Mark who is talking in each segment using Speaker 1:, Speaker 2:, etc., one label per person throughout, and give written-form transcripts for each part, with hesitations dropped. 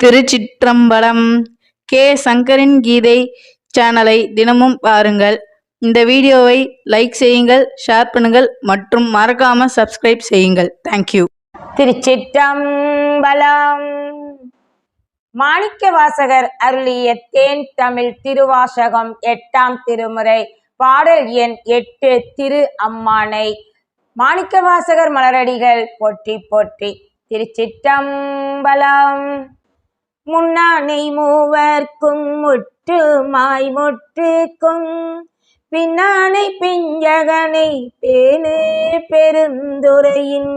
Speaker 1: திருச்சிற்றம்பலம். K சங்கரின் கீதை சேனலை தினமும் பாருங்கள். இந்த வீடியோவை லைக் செய்யுங்கள், ஷேர் பண்ணுங்கள் மற்றும் மறக்காம சப்ஸ்கிரைப் செய்யுங்கள். தேங்க்யூ.
Speaker 2: திருச்சிற்றம்பலம். மாணிக்கவாசகர் அருளிய தேன் தமிழ் திருவாசகம் 8ஆம் திருமுறை பாடல் எண் 8. திரு அம்மானை. மாணிக்கவாசகர் மலரடிகள் போற்றி போற்றி. திருச்சிற்றம்பலம். முன்னானை மூவர்க்கும் முற்றுமாய் முற்றுக்கும் பின்னானை பிஞ்சகனை பேணு பெருந்துரையின்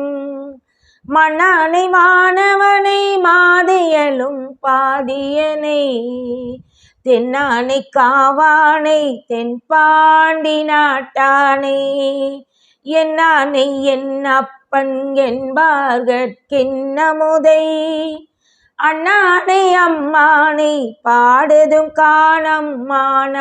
Speaker 2: மன்னானை மாணவனை மாதியலும் பாதியனை தென்னானை காவானை தென்பாண்டி நாட்டானை என்னானை என் அப்பன் என்பார்கட்கின்னமுதை அண்ணானை அம்மானை பாடுதும் காணம்மானாய்.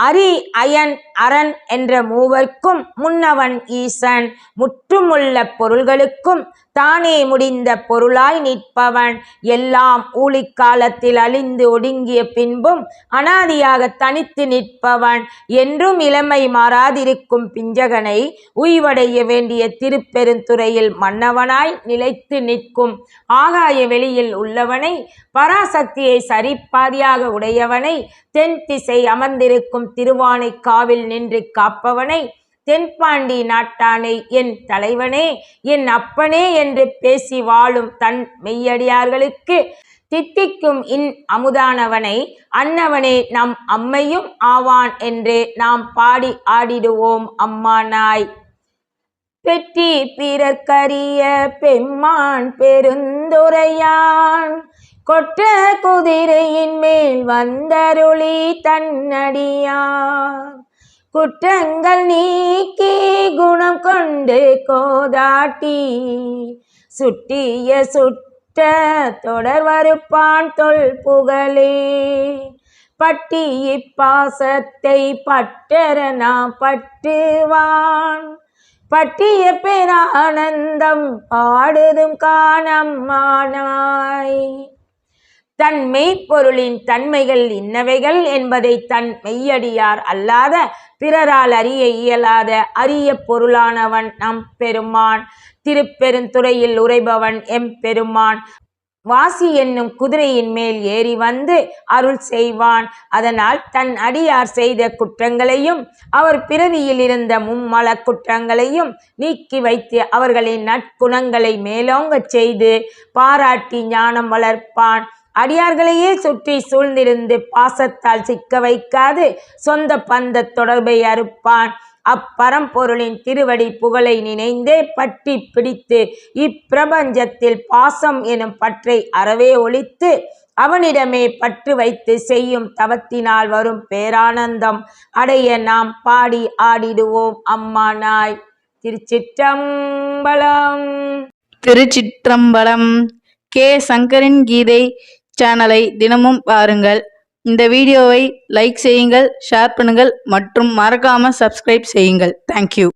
Speaker 2: அரி அயன் அரண் என்ற மூவர்க்கும் முன்னவன் ஈசன். முற்றுமுள்ள பொருள்களுக்கும் தானே முடிந்த பொருளாய் நிற்பவன். எல்லாம் ஊழிக்காலத்தில் அழிந்து ஒடுங்கிய பின்பும் அனாதியாக தனித்து நிற்பவன். என்றும் இளமை மாறாதிருக்கும் பிஞ்சகனை உய்வடைய வேண்டிய திருப்பெருந்துறையில் மன்னவனாய் நிலைத்து நிற்கும் ஆகாய வெளியில் உள்ளவனை, பராசக்தியை சரிப்பாதியாக உடையவனை, தென் திசை அமர்ந்திருக்கும் திருவானை காவில் நின்று காப்பவனை, தென்பாண்டி நாட்டானை என் தலைவனே என் அப்பனே என்று பேசி வாழும் தன் மெய்யடியார்களுக்கு தித்திக்கும் இன் அமுதானவனை, அன்னவனே நம் அம்மையும் ஆவான் என்றே நாம் பாடி ஆடிடுவோம் அம்மானாய். பெற்றி பிறர்க்கரிய பெம்மான் பெருந்துரையான் கொற்ற குதிரையின் மேல் வந்தருளி தன்னடியார் குற்றங்கள் நீக்கி குணம் கொண்டு கோதாட்டி சுட்டிய சுட்ட தொடர் வருப்பான் தொல் புகழே பட்டி இப்பாசத்தை பட்டர நாம் பட்டுவான் பட்டிய பேரானந்தம் பாடுதும் காணம்மானாய். தன் மெய்ப்பொருளின் தன்மைகள் இன்னவைகள் என்பதை தன் மெய்யடியார் அல்லாத பிறரால் அறிய இயலாத அரிய பொருளானவன் நம் பெருமான். திருப்பெருந்துறையில் உரைபவன் எம் பெருமான். வாசி என்னும் குதிரையின் மேல் ஏறி வந்து அருள் செய்வான். அதனால் தன் அடியார் செய்த குற்றங்களையும் அவர் பிறவியில் இருந்த மும்மல குற்றங்களையும் நீக்கி வைத்து அவர்களின் நற்குணங்களை மேலோங்கச் செய்து பாராட்டி ஞானம் வளர்ப்பான். அடியார்களையே சுற்றி சூழ்ந்திருந்து பாசத்தால் சிக்க வைக்காது சொந்த பந்த தொடர்பை அறுப்பான். அப்பரம்பொருளின் திருவடி புகழை நினைந்தே பற்றி பிடித்து இப்பிரபஞ்சத்தில் பாசம் எனும் பற்றை அறவே ஒழித்து அவனிடமே பற்று வைத்து செய்யும் தவத்தினால் வரும் பேரானந்தம் அடைய நாம் பாடி ஆடிடுவோம் அம்மானாய். திருச்சிற்றம்பலம்.
Speaker 1: திருச்சிற்றம்பலம். கே சங்கரின் கீதை சேனலை தினமும் பாருங்கள். இந்த வீடியோவை லைக் செய்யுங்கள், ஷேர் பண்ணுங்கள் மற்றும் மறக்காம சப்ஸ்கிரைப் செய்யுங்கள். தேங்க்யூ.